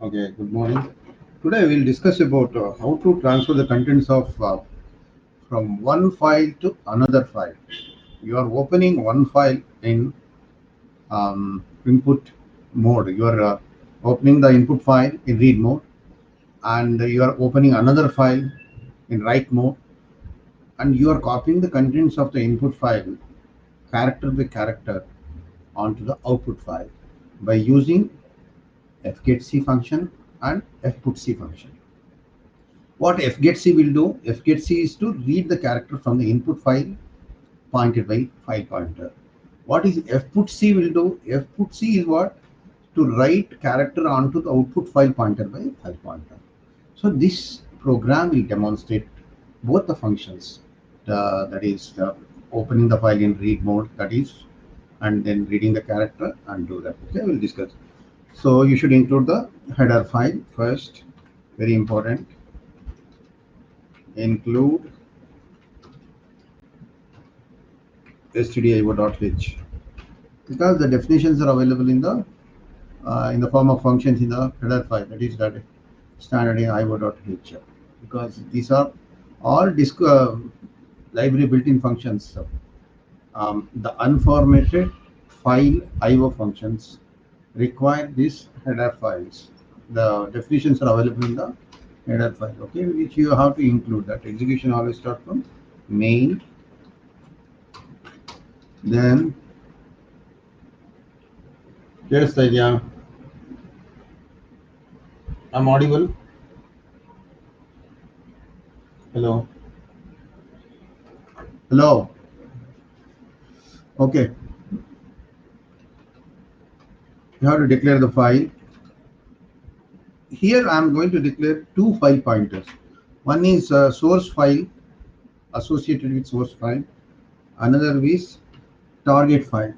Okay, good morning. Today we'll discuss about how to transfer the contents of from one file to another file. You are opening one file in input mode. You are opening the input file in read mode, and you are opening another file in write mode, and you are copying the contents of the input file character by character onto the output file by using fgetc function and fputc function. What fgetc will do, fgetc is to read the character from the input file pointed by file pointer. What is fputc will do? Fputc is what? To write character onto the output file pointed by file pointer. So this program will demonstrate both the functions. That is opening the file in read mode, that is, and then reading the character and do that. Okay, we'll discuss. So you should include the header file first. Very important. Include stdio.h because the definitions are available in the form of functions in the header file, that is that standard in io.h, because these are all disk library built-in functions. So, the unformatted file IO functions require these header files. The definitions are available in the header file, okay, which you have to include. That execution always start from main, then yes, idea. I'm audible. Hello. Hello. Okay. You have to declare the file. Here I am going to declare two file pointers. One is source file associated with source file. Another is target file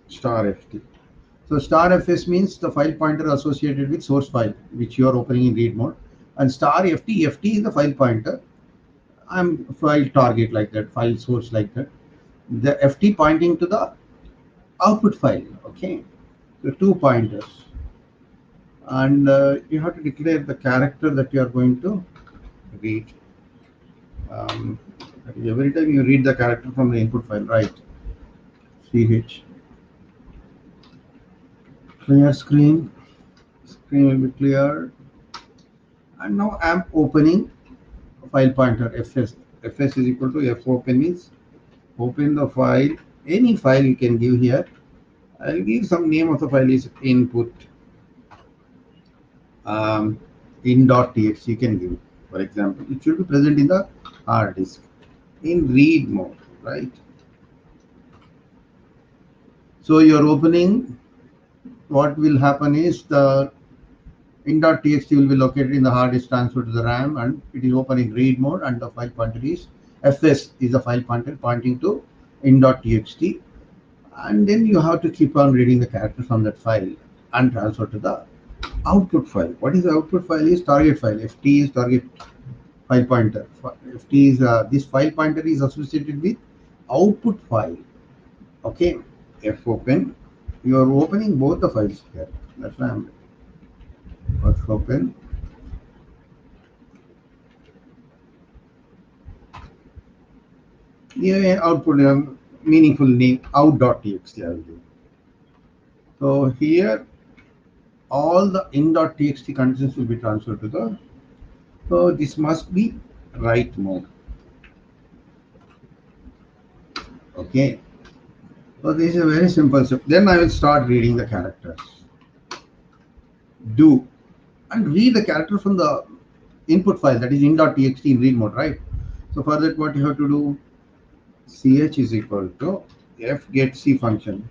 star ft. So star fs means the file pointer associated with source file which you are opening in read mode, and star ft is the file pointer. I'm file target like that, file source like that. The ft pointing to the output file. Okay, so two pointers, and you have to declare the character that you are going to read. Um, every time you read the character from the input file, right? Ch clear screen. Screen will be clear. And now I'm opening file pointer fs. Fs is equal to f open means open the file. Any file you can give here. I'll give some name of the file is input in.txt. You can give, for example, it should be present in the hard disk in read mode, right? So you're opening. What will happen is the in.txt will be located in the hard disk transferred to the RAM, and it is open in read mode, and the file pointer is fs is the file pointer pointing to in.txt, and then you have to keep on reading the character from that file and transfer to the output file. What is the output file? Is target file. ft is target file pointer. ft is this file pointer is associated with output file. Okay, f open. You are opening both the files here. That's why I'm f open. Yeah, output meaningful name out.txt I will do. So here all the in.txt contents will be transferred to the. So this must be write mode. Okay. So this is a very simple step. Then I will start reading the characters. Do and read the character from the input file, that is in.txt in read mode, right? So for that, what you have to do? Ch is equal to fgetc function.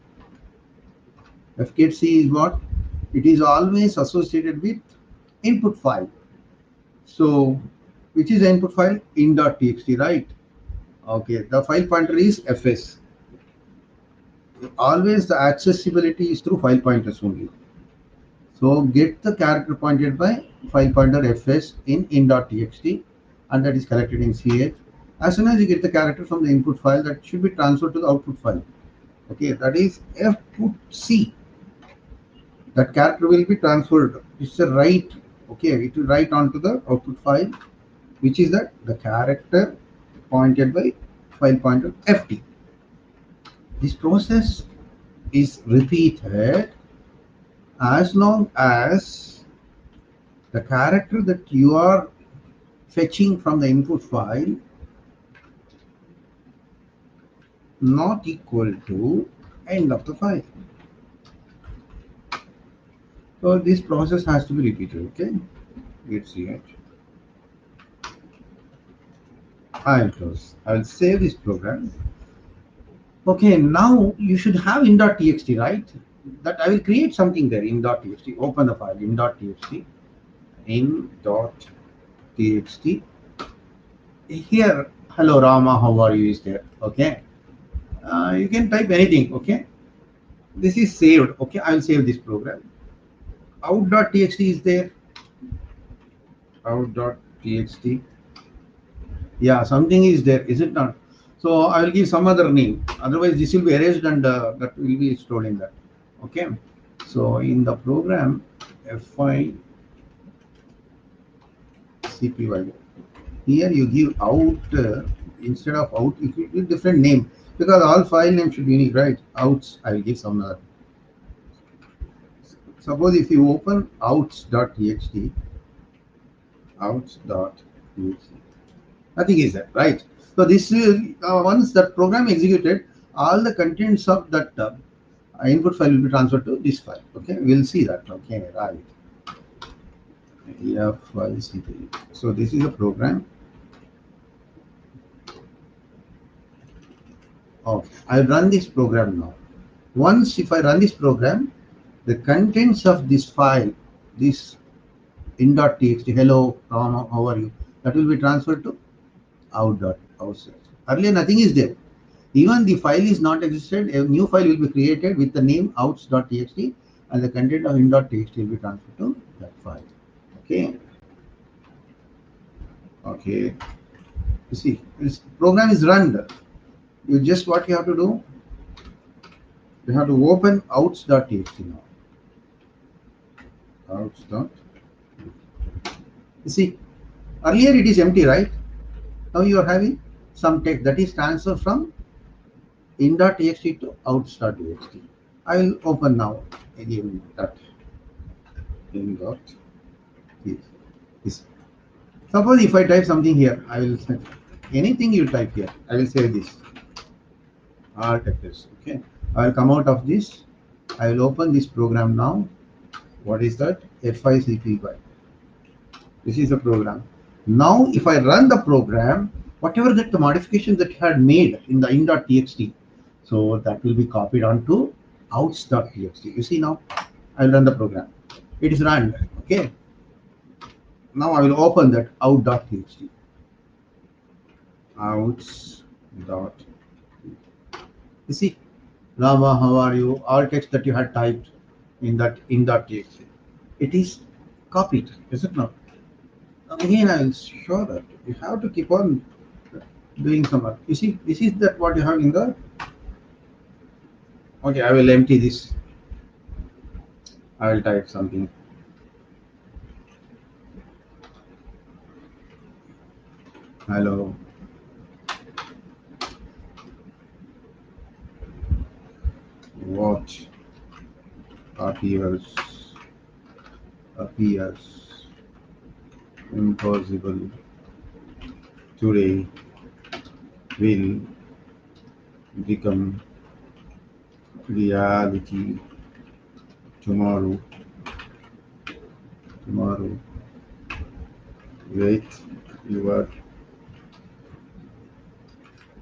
Fgetc is what? It is always associated with input file. So which is the input file? In.txt, right? Okay, the file pointer is fs. Always the accessibility is through file pointers only. So get the character pointed by file pointer fs in in.txt, and that is collected in ch. As soon as you get the character from the input file, that should be transferred to the output file. Okay, that is f put c. that character will be transferred. It's a write. Okay, it will write onto the output file, which is that the character pointed by file pointer ft. This process is repeated as long as the character that you are fetching from the input file not equal to end of the file. So this process has to be repeated. Okay, let's see it. I will close. I will save this program. Okay, now you should have in.txt, right? That I will create something there, in.txt. Open the file, in.txt. In.txt. Here, hello Rama, how are you is there. Okay. You can type anything. Okay. This is saved. Okay, I will save this program. Out.txt is there. Out.txt. Yeah, something is there, is it not? So I will give some other name. Otherwise, this will be erased and that will be stored in that. Okay. So in the program, fi cpy. Here you give out instead of out, if you give different name because all file names should be unique, right? Outs, I will give some other. Suppose if you open outs.txt, outs.txt, nothing is there, right? So this is once that program executed, all the contents of that input file will be transferred to this file. Okay, we'll see that. Okay, right. FICP. So this is a program. Okay, I'll run this program now. Once if I run this program, the contents of this file, this in.txt, hello Rama, how are you, that will be transferred to out.outside. Earlier nothing is there. Even the file is not existed, a new file will be created with the name outs.txt and the content of in.txt will be transferred to that file. Okay. Okay. You see, this program is run. You just what you have to do, you have to open outs.txt now. Outs. You see, earlier it is empty, right? Now you are having some text that is transferred from in.txt to outs.txt. I will open now again that in.txt. Suppose if I type something here, I will say anything you type here, I will say this. Alt F. Okay. I will come out of this. I will open this program now. What is that? FICPY. This is the program. Now, if I run the program, whatever that the modification that you had made in the in.txt, so that will be copied onto outs.txt. You see now, I will run the program. It is run. Okay. Now I will open that out.txt. Outs.txt. You see, Rama, how are you? All text that you had typed in that in.txt, it is copied, is it not? Again, I will show that you have to keep on doing some work. You see, this is that what you have in the. Okay, I will empty this. I will type something. Hello. What appears impossible today will become reality tomorrow with your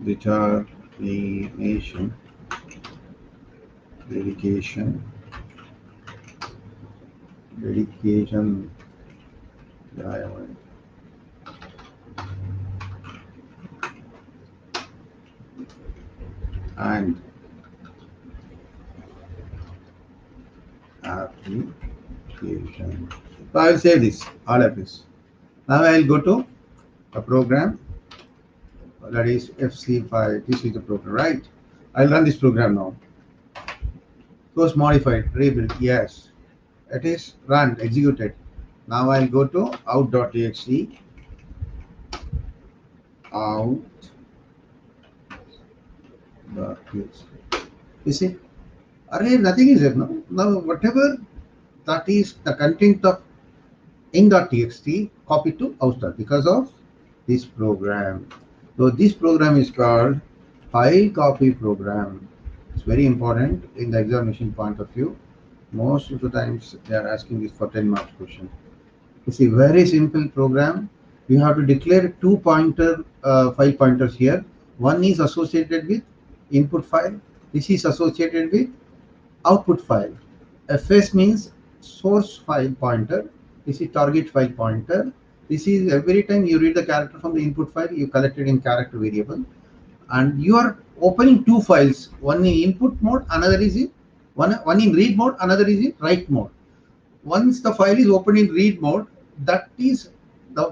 determination, dedication, yeah, and application. So I will save this, all of this. Now I will go to a program that is FC5. This is the program, right? I'll run this program now. First modified, rebuild, yes. It is run, executed. Now I'll go to out.txt, out.txt. You see, array nothing is there now. Now whatever that is the content of in.txt, copy to out because of this program. So this program is called file copy program. It's very important in the examination point of view. Most of the times they are asking this for 10 marks question. It's a very simple program. You have to declare two file pointers here. One is associated with input file. This is associated with output file. FS means source file pointer. This is target file pointer. This is every time you read the character from the input file, you collect it in character variable, and you are opening two files. One in input mode, another is in one in read mode, another is in write mode. Once the file is opened in read mode, that is the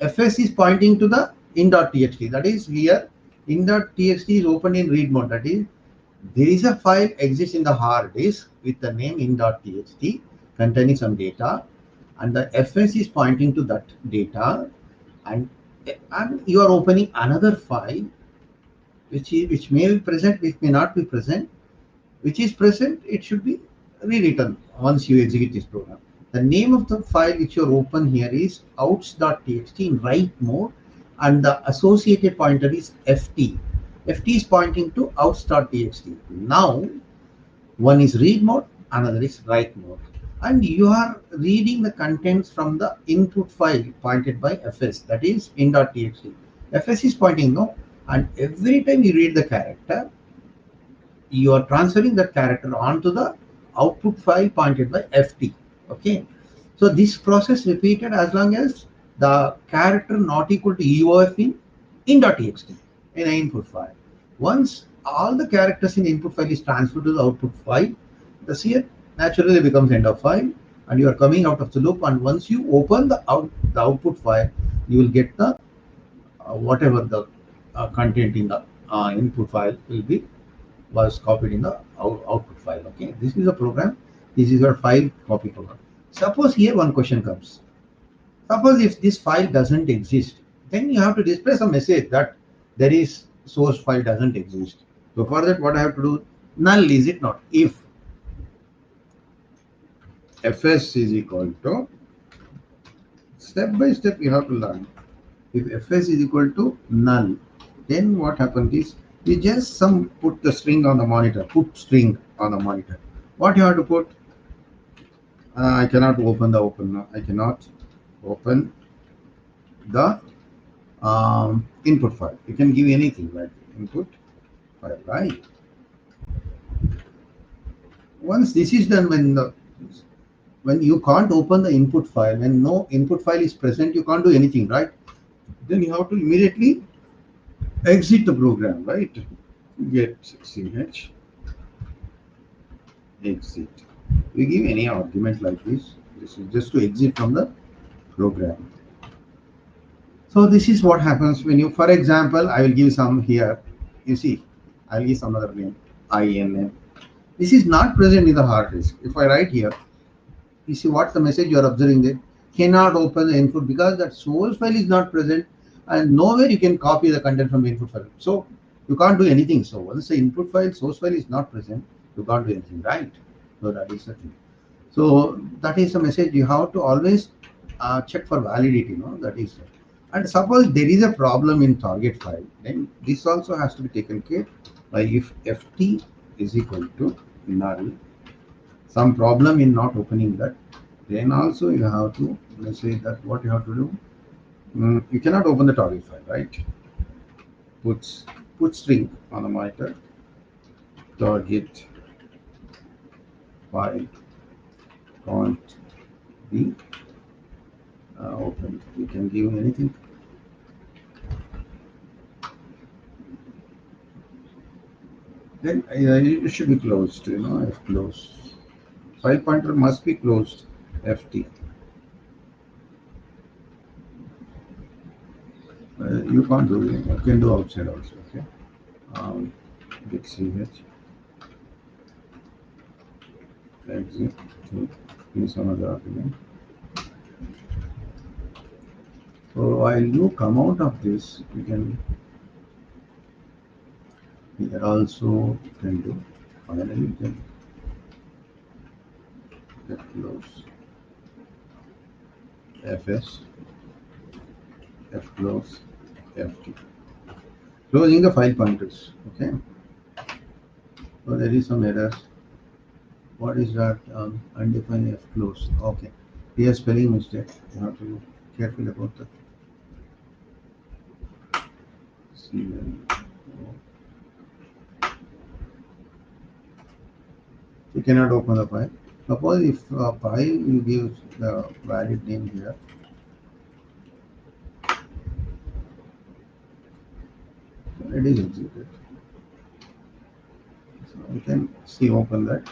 FS is pointing to the in.txt. That is here in.txt is opened in read mode. That is there is a file exists in the hard disk with the name in.txt containing some data, and the FS is pointing to that data, and you are opening another file which may be present, which may not be present. Which is present, it should be rewritten once you execute this program. The name of the file which you open here is outs.txt in write mode, and the associated pointer is ft. Ft is pointing to outs.txt. Now, one is read mode, another is write mode. And you are reading the contents from the input file pointed by fs, that is in.txt. Fs is pointing no, and every time you read the character, you are transferring that character onto the output file pointed by ft. Okay, so this process repeated as long as the character not equal to eof in.txt in an input file. Once all the characters in input file is transferred to the output file, the CF naturally becomes end of file, and you are coming out of the loop. And once you open the output file, you will get the whatever the content in the input file will be was copied in the output file. Okay, this is a program. This is your file copy program. Suppose here one question comes. Suppose if this file doesn't exist, then you have to display some message that there is source file doesn't exist. So for that, what I have to do? Null is it not? If fs is equal to, step by step you have to learn. If fs is equal to null, then what happens is you just put the string on the monitor, put string on the monitor. What you have to put? I cannot open I cannot open the input file. You can give anything like input file, right? Once this is done, when you can't open the input file, when no input file is present, you can't do anything, right? Then you have to immediately exit the program, right? Get ch exit. We give any argument like this. This is just to exit from the program. So this is what happens when you, for example, I will give some here. You see, I will give some other name, INN. This is not present in the hard disk. If I write here, you see what the message you are observing there. Cannot open the input because that source file is not present, and nowhere you can copy the content from the input file. So you can't do anything. So once the input file, source file is not present, you can't do anything, right? So that is the thing. So that is the message. You have to always check for validity. No, that is. And suppose there is a problem in target file, then this also has to be taken care by if ft is equal to null, some problem in not opening that, then also you have to, let's say that what you have to do, you cannot open the target file, right? Put string on the monitor, target file can't be opened. You can give anything. Then it should be closed, if closed. File pointer must be closed, ft. You can't do it. You can do outside also, okay? Get ch exit. in some other argument. So while you come out of this, you can here also can do. Finally, you can get close fs, f close, ft. Closing the file pointers. Okay. So there is some errors. What is that? Undefined f close. Okay. Here spelling mistake. You have to be careful about that. You cannot open the file. Suppose if a file you give the valid name here. So it is executed. So you can see open that.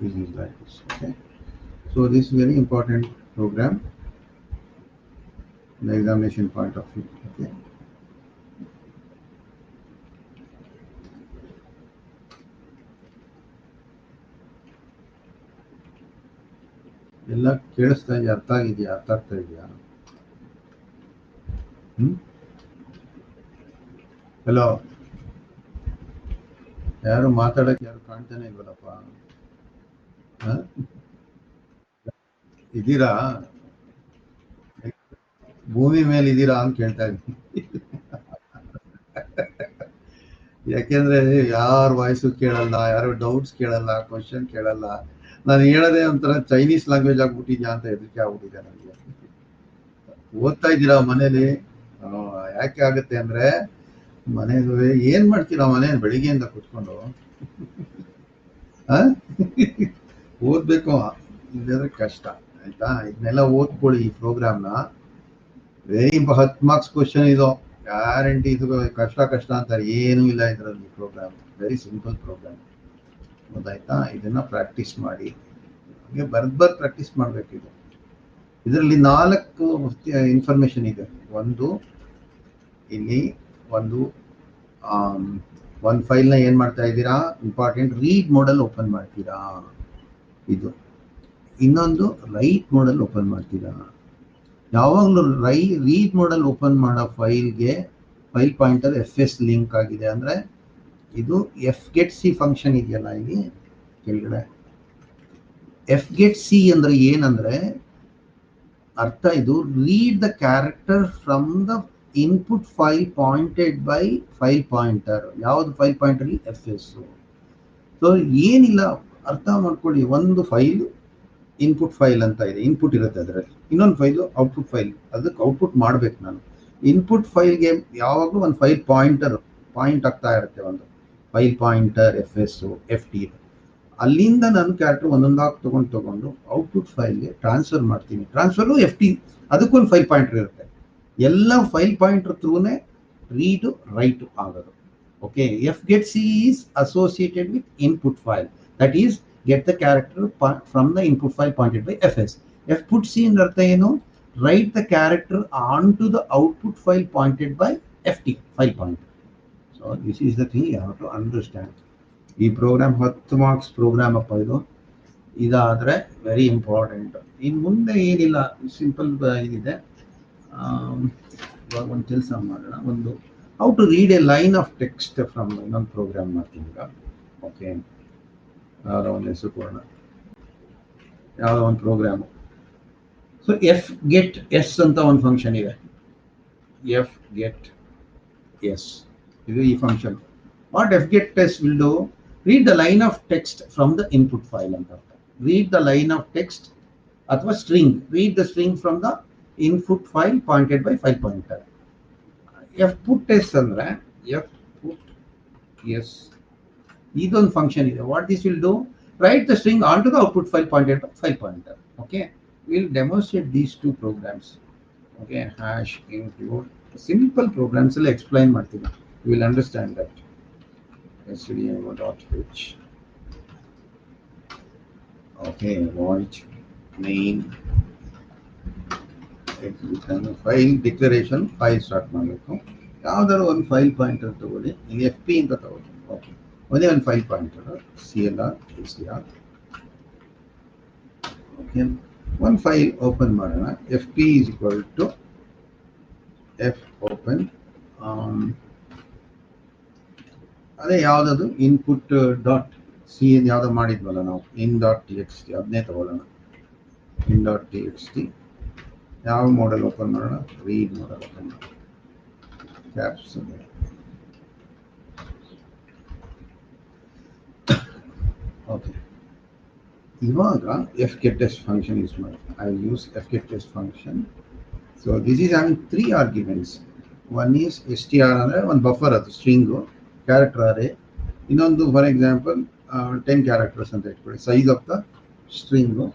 This is like this. Okay. So this is very important program in the examination point of view. Okay. ಎಲ್ಲ ಕೇಳಿಸ್ತಾ ಇದೆಯಾ? ಅರ್ಥ ಆಗಿದೆಯಾ? ಅರ್ಥ ಆಗ್ತಾ ಇದೆಯಾ? Hello, ಯಾರು ಮಾತಾಡಕ್ಕೆ ಯಾರು ಕಾಣ್ತಾನೆ ಇಲ್ವಲ್ಲಪ್ಪ? ಇದ್ದೀರಾ? ಭೂಮಿ ಮೇಲೆ ಇದ್ದೀರಾ ಅಂತ ಕೇಳ್ತಾ ಇದ್ದೀನಿ. ಯಾಕೆಂದ್ರೆ ಯಾರ ವಾಯ್ಸು ಕೇಳಲ್ಲ, ಯಾರು ಡೌಟ್ಸ್ ಕೇಳಲ್ಲ, ಕ್ವಶನ್ ಕೇಳಲ್ಲ. ನಾನು ಹೇಳೋದೇ ಒಂಥರ ಚೈನೀಸ್ ಲ್ಯಾಂಗ್ವೇಜ್ ಆಗ್ಬಿಟ್ಟಿದ್ಯಾ ಅಂತ ಹೆದರಿಕೆ ಆಗ್ಬಿಟ್ಟಿದೆ ನನಗೆ. ಓದ್ತಾ ಇದ್ದೀರಾ ಮನೇಲಿ? ಯಾಕೆ ಆಗುತ್ತೆ ಅಂದ್ರೆ ಮನೆಗೆ ಏನ್ ಮಾಡ್ತೀರಾ ಮನೆ ಬೆಳಿಗ್ಗೆಯಿಂದ ಕುತ್ಕೊಂಡು? ಓದ್ಬೇಕು ಇಲ್ಲದ್ರೆ ಕಷ್ಟ ಆಯ್ತಾ. ಇದನ್ನೆಲ್ಲ ಓದ್ಕೊಳ್ಳಿ ಈ ಪ್ರೋಗ್ರಾಮ್ನ. ವೆರಿ 10 ಮಾರ್ಕ್ಸ್ ಕ್ವಶನ್ ಇದು, ಗ್ಯಾರಂಟಿ. ಇದು ಕಷ್ಟ ಅಂತಾರೆ, ಏನೂ ಇಲ್ಲ ಇದರಲ್ಲಿ. ಪ್ರೋಗ್ರಾಮ್ ವೆರಿ ಸಿಂಪಲ್ ಪ್ರೋಗ್ರಾಮ್, ಗೊತ್ತಾಯ್ತಾ? ಇದನ್ನ ಪ್ರಾಕ್ಟೀಸ್ ಮಾಡಿ, ಹಾಗೆ ಬರ್ದ್ ಪ್ರಾಕ್ಟೀಸ್ ಮಾಡ್ಬೇಕು. ಇದು ಇದರಲ್ಲಿ 4 ಇನ್ಫಾರ್ಮೇಶನ್ ಇದೆ. ಒಂದು ಇಲ್ಲಿ ಒಂದು ಫೈಲ್ನ ಏನ್ ಮಾಡ್ತಾ ಇದ್ದೀರಾ, ಇಂಪಾರ್ಟೆಂಟ್ ರೀಡ್ ಮೋಡಲ್ಲಿ ಓಪನ್ ಮಾಡ್ತೀರಾ. ಇದು ಇನ್ನೊಂದು ರೈಟ್ ಮೋಡಲ್ಲಿ ಓಪನ್ ಮಾಡ್ತೀರಾ. ಯಾವಾಗಲೂ ರೀಡ್ ಮೋಡಲ್ಲಿ ಓಪನ್ ಮಾಡೋ ಫೈಲ್ಗೆ ಫೈಲ್ ಪಾಯಿಂಟರ್ fs ಲಿಂಕ್ ಆಗಿದೆ ಅಂದ್ರೆ ಇದು fgetc ಫಂಕ್ಷನ್ ಇದೆಯಲ್ಲ ಇಲ್ಲಿ ಕೆಳಗಡೆ. fgetc ಅಂದ್ರೆ ಏನಂದ್ರೆ ಅರ್ಥ ಇದು read the character from the input file pointed by file pointer. ಯಾವ್ದು ಫೈಲ್ ಪಾಯಿಂಟರ್? fs. ಸೊ ಏನಿಲ್ಲ, ಅರ್ಥ ಮಾಡ್ಕೊಳ್ಳಿ. ಒಂದು ಫೈಲ್ ಇನ್ಪುಟ್ ಫೈಲ್ ಅಂತ ಇದೆ, ಇನ್ಪುಟ್ ಇರುತ್ತೆ ಅದರಲ್ಲಿ. ಇನ್ನೊಂದು ಫೈಲು ಔಟ್ಪುಟ್ ಫೈಲ್, ಅದಕ್ಕೆ ಔಟ್ಪುಟ್ ಮಾಡ್ಬೇಕು ನಾನು. ಇನ್ಪುಟ್ ಫೈಲ್ಗೆ ಯಾವಾಗಲೂ ಒಂದು ಫೈಲ್ ಪಾಯಿಂಟರ್ ಪಾಯಿಂಟ್ ಆಗ್ತಾ ಇರುತ್ತೆ, ಒಂದು ಫೈಲ್ ಪಾಯಿಂಟರ್ fs ft. ಅಲ್ಲಿಂದ ನಾನು ಕ್ಯಾರೆಕ್ಟರ್ ಒಂದೊಂದಾಗಿ ತಗೊಂಡು ಔಟ್ಪುಟ್ ಫೈಲ್ಗೆ ಟ್ರಾನ್ಸ್ಫರ್ ಮಾಡ್ತೀನಿ. ಟ್ರಾನ್ಸ್ಫರು ft, ಅದಕ್ಕೊಂದು ಫೈಲ್ ಪಾಯಿಂಟರ್ ಇರುತ್ತೆ. ಎಲ್ಲ ಫೈಲ್ ಪಾಯಿಂಟರ್ ಥ್ರೂನೇ ರೀಡ್ ರೈಟ್ ಆಗೋದು. Okay. fgetc is associated with input file, that is get the character from the input file pointed by fs. fputc in ಅರ್ಥ ಏನು? write the character onto the output file pointed by ft, file pointer. So this is the thing you have to understand. ಈ program 10 marks program ಅಪ್ಪ ಇದು. ಇದಾದ್ರೆ very important. ಇನ್ನು ಮುಂದೆ ಏನಿಲ್ಲ, simple ಇದಿದೆ. ಇವಾಗ ಒಂದು ಕೆಲಸ ಮಾಡೋಣ. ಒಂದು how to read a line of text from ಇನ್ನೊಂದು ಪ್ರೋಗ್ರಾಮ್ ಮಾಡ್ತೀನಿ ಈಗ. ಓಕೆ. ಯಾವುದೋ ಒಂದು ಹೆಸರು ಕೊಡೋಣ, ಯಾವುದೋ ಒಂದು ಪ್ರೋಗ್ರಾಮು. ಸೊ fgetS ಅಂತ ಒಂದು ಫಂಕ್ಷನ್ ಇದೆ. fgetS ಇದು ಈ function. What fgetS will do? Read the line of text from the input file ಅಂತ ಅರ್ಥ. Read the line of text ಅಥವಾ string. Read the string from the input file pointed by file pointer. fputS ಅಂದ್ರೆ fputS ಇದೊಂದು function ಇದೆ. What this will do? Write the string onto the output file pointed by file pointer. Okay. We'll demonstrate these two programs. Okay. Hash include simple programs will explain ಮಾಡ್ತೀನಿ. You will understand that. stdio.h. Okay. Void main file declaration. File start ಮಾಡಬೇಕು. ಯಾವ್ದಾದ್ರು ಒಂದು file pointer ತಗೊಳ್ಳಿ. ಇಲ್ಲಿ fp ಅಂತ ತಗೊಳ್ಳಿ. Okay. only one file pointer, CLR, STR. Okay, one file open ಮಾಡೋಣ. fp is equal to f open. ಅದೇ ಯಾವುದದು ಇನ್ಪುಟ್ ಡಾಟ್ ಸಿ ಯಾವ್ದು ಮಾಡಿದ್ವಲ್ಲ ನಾವು in dot T X T ಅದನ್ನೇ ತಗೊಳ್ಳೋಣ. In dot T X T ಯಾವ ಮಾಡೆಲ್ ಓಪನ್ ಮಾಡೋಣ? ರೀಡ್ ಮಾಡೆಲ್ ಓಪನ್ ಮಾಡೋಣ. Caps okay. ಇವಾಗ F get test function use ಮಾಡಿ. I use F get test function. So this is having 3 arguments. One is S T R ಅಂದರೆ ಒಂದು buffer, ಅದು string character ಅರೇ. ಇನ್ನೊಂದು for example 10 characters ಅಂತ ಇಟ್ಕೊಳ್ಳಿ. Size of the string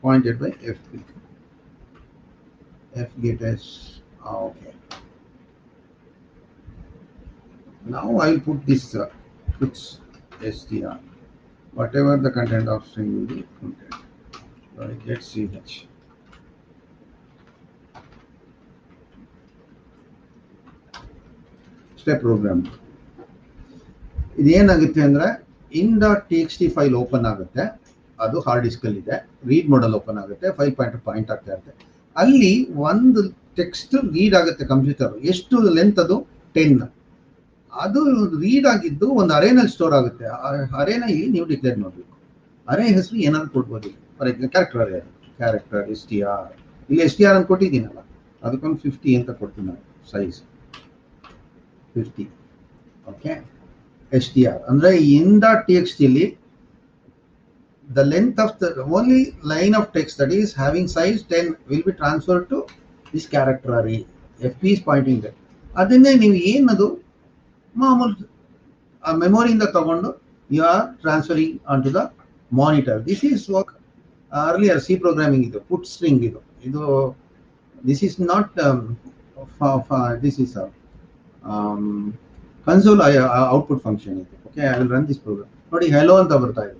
pointed by F P. F get S. Okay, now I will put this puts str, whatever the content of string will be content. So I get ch. Step program. ಇದೇನಾಗುತ್ತೆ ಅಂದರೆ in dot T X T file open ಆಗುತ್ತೆ, ಅದು hard ಡಿಸ್ಕಲ್ಲಿ ಇದೆ. Read ಮಾಡಲ್ open ಆಗುತ್ತೆ, file point ಆಗ್ತಾ ಇರುತ್ತೆ. ಅಲ್ಲಿ ಒಂದು text read ಆಗುತ್ತೆ ಕಂಪ್ಯೂಟರ್. ಎಷ್ಟು ಲೆಂತ್? ಅದು 10. ಅದು ರೀಡ್ ಆಗಿದ್ದು ಒಂದು ಅರೇನಲ್ಲಿ ಸ್ಟೋರ್ ಆಗುತ್ತೆ. ಅರೇನ ಇಲ್ಲಿ ನೀವು ಡಿಕ್ಲೇರ್ ಮಾಡಬೇಕು. ಅರೇ ಹೆಸರು ಏನಾದ್ರು ಕೊಡ್ಬೋದು. For example character array, character S T R. ಇಲ್ಲಿ ಎಸ್ ಟಿ ಆರ್ ಅಂತ ಕೊಟ್ಟಿದ್ದೀನಲ್ಲ, ಅದಕ್ಕೊಂದು 50 ಅಂತ ಕೊಡ್ತೀನಿ ನಾನು. Size 50. Okay, S T R ಅಂದರೆ ಇನ್ ಡಾಟ್ ಟಿ ಎಕ್ಸ್ ಟಿಲಿ the length of the only line of text that is having size 10 will be transferred to this character array. fp is pointing there. ಅದನ್ನೇ ನೀವು ಏನದು ಮಾಮೂಲು ಮೆಮೊರಿಯಿಂದ ತಗೊಂಡು you are transferring on to the monitor. This is work earlier C programming. ಇದು put string. ಇದು this is not this is console output function ಇದು. Okay, I will run this program. ನೋಡಿ, ಹೆಲೋ ಅಂತ ಬರ್ತಾ ಇದೆ.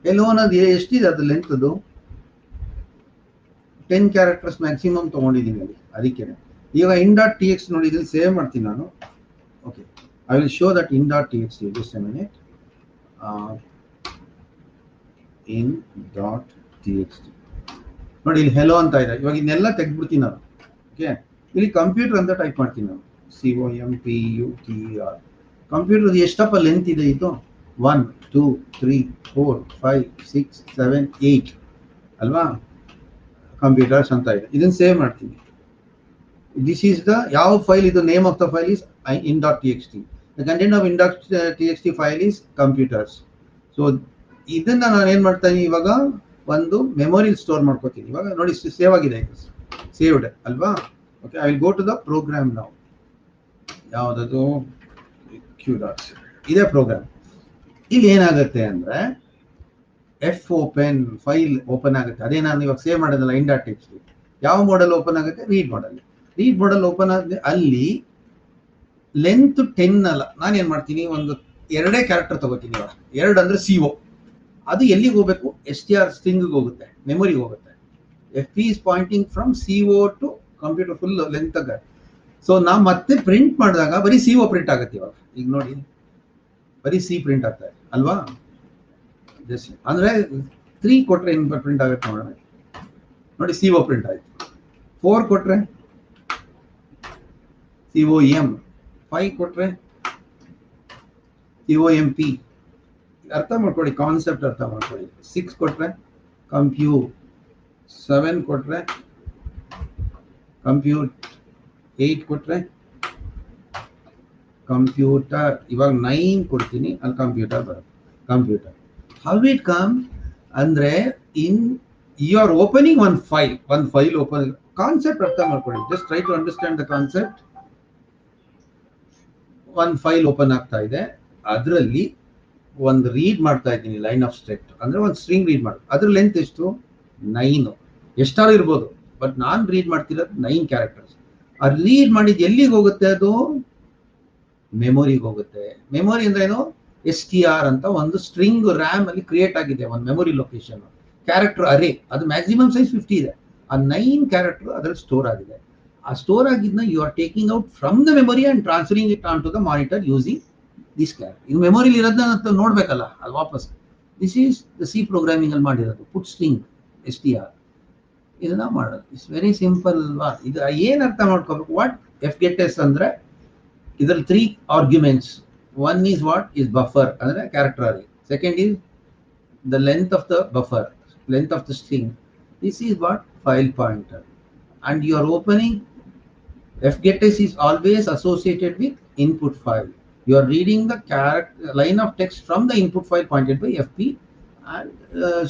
ಹೆಲೋ ಅನ್ನೋದು ಎಷ್ಟಿದೆ? ಅದು ಲೆಂತ್ ಅದು 10 ಕ್ಯಾರೆಕ್ಟರ್ಸ್ ಮ್ಯಾಕ್ಸಿಮಮ್ ತೊಗೊಂಡಿದ್ದೀನಿ ಅಲ್ಲಿ. ಅದಕ್ಕೆ ಈಗ ಇನ್ ಡಾಟ್ ಟಿ ಎಕ್ಸ್ ನೋಡಿ, ಇದನ್ನು ಸೇವ್ ಮಾಡ್ತೀನಿ ನಾನು. Okay, I will show that in dot T X T. Just A minute. In dot T X T ನೋಡಿ, ಇಲ್ಲಿ ಹೆಲೋ ಅಂತ ಇದೆ. ಇವಾಗ ಇದನ್ನೆಲ್ಲ ತೆಗೆದ್ಬಿಡ್ತೀನಿ ನಾನು. ಓಕೆ, ಇಲ್ಲಿ ಕಂಪ್ಯೂಟರ್ ಅಂತ ಟೈಪ್ ಮಾಡ್ತೀನಿ ನಾನು. COMPUTER. ಕಂಪ್ಯೂಟರ್ ಎಷ್ಟಪ್ಪ ಲೆಂತ್ ಇದೆ ಇದು? 1 2 3 4 5 6 7 8 ಅಲ್ವಾ? ಕಂಪ್ಯೂಟರ್ಸ್ ಅಂತ ಇದೆ. ಇದನ್ನು ಸೇವ್ ಮಾಡ್ತೀನಿ. ದಿಸ್ ಈಸ್ ದ ಯಾವ ಫೈಲ್ ಇದು? Name of the file is in.txt. The content of in.txt file is computers. So ಇದನ್ನ ನಾನು ಏನು ಮಾಡ್ತಾ ಇದ್ದೀನಿ, ಇವಾಗ ಒಂದು ಮೆಮೊರಿ ಸ್ಟೋರ್ ಮಾಡ್ಕೋತೀನಿ. ಇವಾಗ ನೋಡಿ, ಸೇವ್ ಆಗಿದೆ, ಸೇವ್ಡ್ ಅಲ್ವಾ? Okay, I will go to the program ನಾವು. ಯಾವುದದು? Q dots. ಇದೇ ಪ್ರೋಗ್ರಾಮ್. ಇಲ್ಲಿ ಏನಾಗುತ್ತೆ ಅಂದರೆ ಎಫ್ ಓಪನ್ ಫೈಲ್ ಓಪನ್ ಆಗುತ್ತೆ. ಅದೇ ನಾನು ಇವಾಗ ಸೇವ್ ಮಾಡೋದಲ್ಲ ಇನ್ ಡಾಟ್ ಟಿ. ಯಾವ ಮಾಡೆಲ್ ಓಪನ್ ಆಗುತ್ತೆ? Read model. Read model open ಆಗಿದೆ. ಅಲ್ಲಿ ಲೆಂತ್ 10 ಅಲ್ಲ, ನಾನು ಏನು ಮಾಡ್ತೀನಿ, ಒಂದು 2 ಕ್ಯಾರೆಕ್ಟರ್ ತಗೋತೀನಿ. ಇವಾಗ 2 ಅಂದರೆ CO. ಅದು ಎಲ್ಲಿಗೆ ಹೋಗಬೇಕು? ಎಸ್ ಟಿ ಆರ್ ಸ್ಟ್ರಿಂಗ್ಗೆ ಹೋಗುತ್ತೆ, ಮೆಮೊರಿಗೆ ಹೋಗುತ್ತೆ. F P is pointing from CO to computer full length ಆಗ. ಸೊ ನಾವು ಮತ್ತೆ ಪ್ರಿಂಟ್ ಮಾಡಿದಾಗ ಬರೀ CO ಪ್ರಿಂಟ್ ಆಗುತ್ತೆ. ಇವಾಗ ಈಗ ನೋಡಿ, ಬರೀ ಸಿ ಪ್ರಿಂಟ್ ಆಗ್ತಾ ಇದೆ ಅಲ್ವಾ? ಜಸ್ಟ್ ಅಂದರೆ 3 ಕೊಟ್ಟರೆ ಏನು ಪ್ರಿಂಟ್ ಆಗುತ್ತೆ ನೋಡೋಣ. ನೋಡಿ, CO ಪ್ರಿಂಟ್ ಆಯಿತು. 4 ಕೊಟ್ಟರೆ COM, 5 ಕೊಟ್ಟರೆ COMP. ಅರ್ಥ ಮಾಡ್ಕೊಳ್ಳಿ, ಕಾನ್ಸೆಪ್ಟ್ ಅರ್ಥ ಮಾಡ್ಕೊಳ್ಳಿ. 6 ಕೊಟ್ಟರೆ ಕಂಪ್ಯೂಟ್, 7 ಕೊಟ್ಟರೆ ಕಂಪ್ಯೂಟ್, 8 ಕೊಟ್ಟರೆ ಕಂಪ್ಯೂಟರ್. ಇವಾಗ 9 ಕೊಡ್ತೀನಿ, ಅಲ್ಲಿ ಕಂಪ್ಯೂಟರ್ ಬರುತ್ತೆ. ಕಂಪ್ಯೂಟರ್ ಹೌ ಇಟ್ ಕಮ್ ಅಂದರೆ ಯು ಆರ್ ಓಪನಿಂಗ್ ಒಂದು ಫೈಲ್ ಓಪನ್. ಕಾನ್ಸೆಪ್ಟ್ ಅರ್ಥ ಮಾಡ್ಕೊಳ್ಳಿ. Just try to understand the concept. ಒಂದು ಫೈಲ್ ಓಪನ್ ಆಗ್ತಾ ಇದೆ, ಅದರಲ್ಲಿ ಒಂದು ರೀಡ್ ಮಾಡ್ತಾ ಇದ್ದೀನಿ, ಲೈನ್ ಆಫ್ ಸ್ಟ್ರಿಂಗ್ ಅಂದರೆ ಒಂದು ಸ್ಟ್ರಿಂಗ್ ರೀಡ್ ಮಾಡಿ. ಅದ್ರ ಲೆಂತ್ ಎಷ್ಟು? 9. ಎಷ್ಟಾರು ಇರ್ಬೋದು, ಬಟ್ ನಾನು ರೀಡ್ ಮಾಡ್ತಿರೋದು 9 ಕ್ಯಾರೆಕ್ಟರ್ಸ್. ಅದು ರೀಡ್ ಮಾಡಿದ್ದು ಎಲ್ಲಿಗೆ ಹೋಗುತ್ತೆ? ಅದು ಮೆಮೊರಿಗೆ ಹೋಗುತ್ತೆ. ಮೆಮೊರಿ ಅಂದ್ರೆ ಏನು? STR ಅಂತ ಒಂದು ಸ್ಟ್ರಿಂಗ್ ರ್ಯಾಮ್ ಅಲ್ಲಿ ಕ್ರಿಯೇಟ್ ಆಗಿದೆ, ಒಂದು ಮೆಮೊರಿ ಲೊಕೇಶನ್. ಕ್ಯಾರೆಕ್ಟರ್ ಅರೇ, ಅದು ಮ್ಯಾಕ್ಸಿಮಮ್ ಸೈಜ್ 50 ಇದೆ. ಆ 9 ಕ್ಯಾರೆಕ್ಟರ್ ಅದರಲ್ಲಿ ಸ್ಟೋರ್ ಆಗಿದೆ. ಆ ಸ್ಟೋರ್ ಆಗಿದ್ನ you are taking out from the memory and transferring it on to the monitor using this character ಈಗ ಮೆಮೊರಿಲಿ ಇರೋದನ್ನ ನೋಡ್ಬೇಕಲ್ಲ ಅದು ವಾಪಸ್. This is the C programming ಅಲ್ಲಿ ಮಾಡಿರೋದು ಪುಟ್ ಸ್ಟ್ರಿಂಗ್ str. ಇದನ್ನ ಮಾಡೋದು ಇಟ್ಸ್ ವೆರಿ ಸಿಂಪಲ್ ಅಲ್ವಾ. ಇದು ಏನ್ ಅರ್ಥ ಮಾಡ್ಕೋಬೇಕು, ವಾಟ್ ಎಫ್ ಗೆಟ್ ಎಸ್ ಅಂದ್ರೆ ಇದರಲ್ಲಿ 3 arguments. One is what is buffer ಅಂದ್ರೆ ಕ್ಯಾರೆಕ್ಟರ್ ಅಲ್ಲಿ, second is the length of the buffer, length of the string. This is what file pointer. And you are opening fgetS is always associated with input file. You are reading the character line of text from the input file pointed by fp and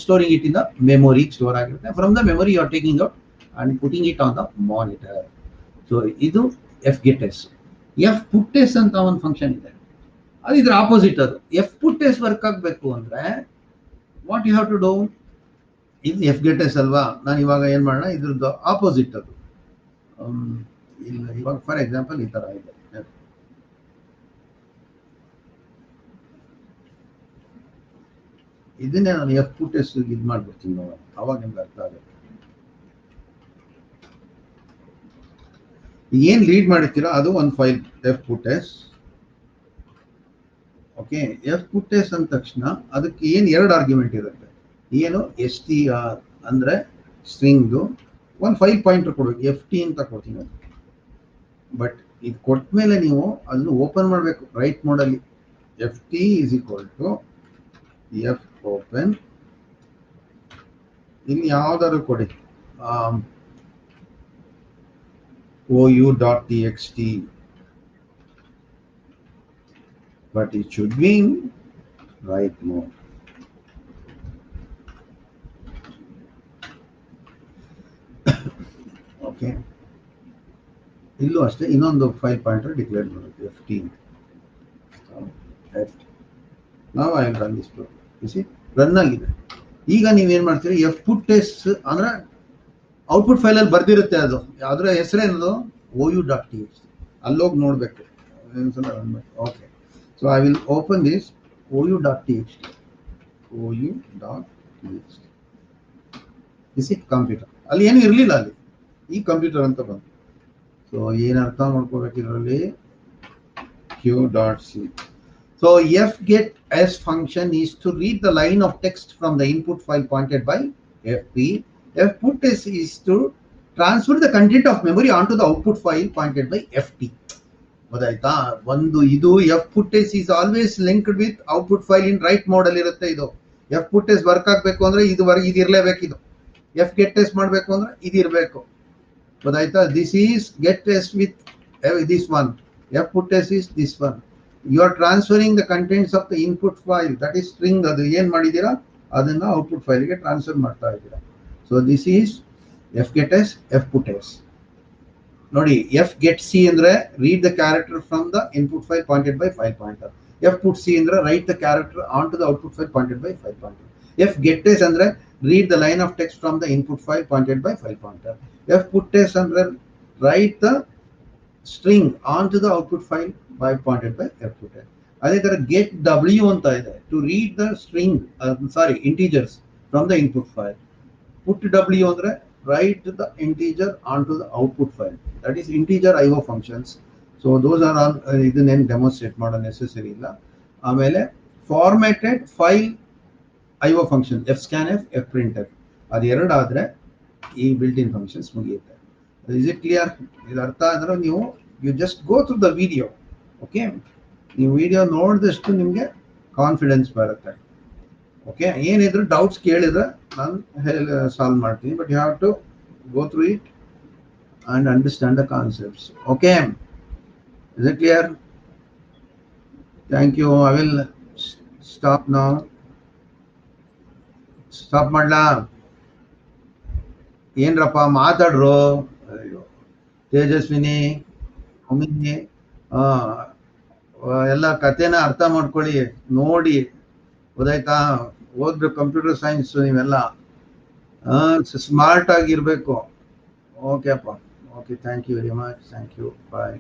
storing it in the memory store ಆಗಿರುತ್ತೆ. From the memory you are taking out and putting it on the monitor. So ಇದು fgetS. fputS ಅಂತ ಒಂದು function ಇದೆ, ಅದು ಇದ್ರ opposite. ಅದು fputS work ಆಗಬೇಕು ಅಂದ್ರೆ what you have to do, ಇದು fgetS ಅಲ್ವಾ, ನಾನು ಇವಾಗ ಏನು ಮಾಡೋಣ ಇದ್ರದ್ದು ಆಪೋಸಿಟ್ ಅದು. ಇಲ್ಲ ಇವಾಗ ಫಾರ್ ಎಕ್ಸಾಂಪಲ್ ಈ ಥರ ಇದೆ, ಇದನ್ನೇ ನಾನು fputS ಇದು ಮಾಡ್ಬಿಡ್ತೀನಿ ನೋಡೋಣ, ಅವಾಗ ನಿಮ್ಗೆ ಅರ್ಥ ಆಗುತ್ತೆ. ಏನು ಲೀಡ್ ಮಾಡಿರ್ತೀರೋ ಅದು ಒಂದು ಫೈಲ್ fputS. ಓಕೆ, fputS ಅಂದ ತಕ್ಷಣ ಅದಕ್ಕೆ ಏನು 2 ಆರ್ಗ್ಯುಮೆಂಟ್ ಇರುತ್ತೆ. ಏನು str ಅಂದ್ರೆ ಸ್ಟ್ರಿಂಗು, ಒಂದು ಫೈಲ್ ಪಾಯಿಂಟರ್ ಕೊಡಬೇಕು, ft ಅಂತ ಕೊಡ್ತೀನಿ ಅದು. ಬಟ್ ಇದು ಕೊಟ್ಟ ಮೇಲೆ ನೀವು ಅದನ್ನು ಓಪನ್ ಮಾಡಬೇಕು ರೈಟ್ ಮೋಡಲ್ಲಿ. ft is equal to f open, ಇಲ್ಲಿ ಯಾವ್ದಾದ್ರು ಕೊಡಿ, ou.txt, but it should be in write mode. Okay, ಇಲ್ಲೂ ಅಷ್ಟೇ ಇನ್ನೊಂದು ಫೈಲ್ ಪಾಯಿಂಟರ್ ಡಿಕ್ಲೇರ್ ಮಾಡಬೇಕು ft. ನಾವು I run this program, run ಆಗಿದೆ. ಈಗ ನೀವೇನ್ ಮಾಡ್ತೀರಿ, fputS ಅಂದ್ರೆ ಔಟ್ಪುಟ್ ಫೈಲಲ್ಲಿ ಬರ್ದಿರುತ್ತೆ, ಅದು ಅದರ ಹೆಸರೇನದು ou.txt, ಅಲ್ಲೋಗಿ ನೋಡ್ಬೇಕು. Okay, so I will open this ou.txt. This is computer, ಅಲ್ಲಿ ಏನು ಇರಲಿಲ್ಲ, ಅಲ್ಲಿ ಈ ಕಂಪ್ಯೂಟರ್ ಅಂತ ಬಂತು. ಸೊ ಏನು ಅರ್ಥ ಮಾಡ್ಕೋಬೇಕು ಇದರಲ್ಲಿ, q.c. So fgetS function is to read the line of text from the input file pointed by fp. fputS is to transfer the content of memory onto the output file pointed by ft. ಗೊತ್ತಾಯ್ತಾ, ಒಂದು ಇದು fputS is always linked with output file in write mode ಅಲ್ಲಿ ಇರುತ್ತೆ. ಇದು fputS work ಆಗಬೇಕು ಅಂದ್ರೆ ಇದು ಇರಲೇಬೇಕು, ಇದು fgetS ಮಾಡಬೇಕು ಅಂದ್ರೆ ಇದು ಇರಬೇಕು. ಗೊತ್ತಾಯ್ತಾ, this is getS with this one, fputS is this one. You are transferring the contents of the input file, that is string, ಅದು ಏನು ಮಾಡಿದ್ದೀರಾ ಅದನ್ನ ಔಟ್ಪುಟ್ ಫೈಲ್ಗೆ ಟ್ರಾನ್ಸ್ಫರ್ ಮಾಡ್ತಾ ಇದ್ದೀರಾ. So this is fgetS, fputS. ನೋಡಿ, fgetC ಅಂದ್ರೆ read the character from the input file pointed by file pointer. fputC ಅಂದ್ರೆ write the character on to the output file pointed by file pointer. fgetS ಅಂದ್ರೆ read the line of text from the input file pointed by file pointer. fputS ಅಂದ್ರೆ write the string onto the output file by pointed by fputS. ಅದೇ ತರ get w ಅಂತ ಇದೆ, to read the string integers from the input file. put w ಅಂದ್ರೆ write the integer onto the output file, that is integer IO functions. So those are all ಇದನ್ನೇನು demonstrate ಮಾಡೋ necessary ಇಲ್ಲ. ಆಮೇಲೆ formatted file IO function fscanf, fprintf, ಅದು 2 ಆದ್ರೆ ಈ built in functions ಮುಗಿಯುತ್ತೆ. Is it clear? ಇದು ಅರ್ಥ ಆದ್ರೆ ನೀವು you just go through the video. Okay, ನೀವು ವಿಡಿಯೋ ನೋಡಿದಷ್ಟು ನಿಮಗೆ ಕಾನ್ಫಿಡೆನ್ಸ್ ಬರುತ್ತೆ. ಓಕೆ, ಏನಿದ್ರು ಡೌಟ್ಸ್ ಕೇಳಿದ್ರೆ ನಾನು ಸಾಲ್ವ್ ಮಾಡ್ತೀನಿ, but you have to go through it and understand the concepts. Okay, is it clear? Thank you. I will stop now. Stop ಮಾಡ್ಲಾ? ಏನ್ರಪ್ಪ ಮಾತಾಡ್ರು? ಅಯ್ಯೋ, ತೇಜಸ್ವಿನಿ, ಅಮಿನಿ, ಎಲ್ಲ ಕಥೆನ ಅರ್ಥ ಮಾಡ್ಕೊಳ್ಳಿ, ನೋಡಿ, ಗೊತ್ತಾಯ್ತಾ? ಓದ್ಬೇಕು ಕಂಪ್ಯೂಟರ್ ಸೈನ್ಸ್ ನೀವೆಲ್ಲ, ಸ್ಮಾರ್ಟ್ ಆಗಿರ್ಬೇಕು. ಓಕೆ ಅಪ್ಪ, okay, thank you very much, thank you, bye.